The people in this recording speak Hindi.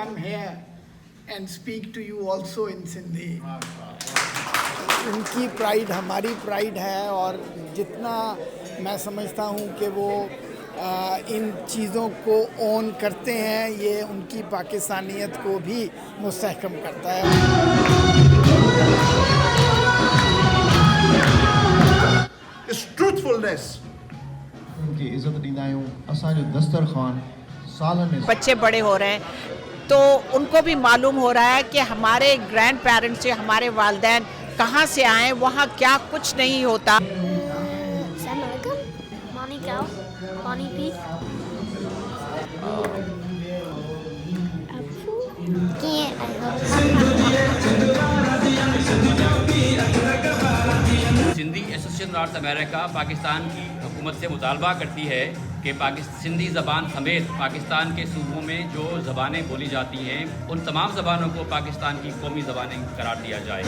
come here and speak to you also in Sindhi. उनकी प्राइड हमारी प्राइड है, और जितना मैं समझता हूँ कि वो इन चीज़ों को ओन करते हैं, ये उनकी पाकिस्तानियत को भी मुस्तहकम करता है. It's truthfulness. उनकी इज्जत ॾींदा आहियूं. असांजो दस्तरखान सालनि में बच्चे बड़े हो रहे हैं, तो उनको भी मालूम हो रहा है कि हमारे ग्रैंड पेरेंट्स से, हमारे वालिदैन कहाँ से आए, वहाँ क्या कुछ नहीं होता. Monica, Bonnie P. Sindhi association north America Pakistan की हुकूमत से मुतालबा करती है कि सिंधी ज़बान समेत पाकिस्तान के सूबों में जो ज़बानें बोली जाती हैं, उन तमाम ज़बानों को पाकिस्तान की कौमी ज़बानें करार दिया जाए.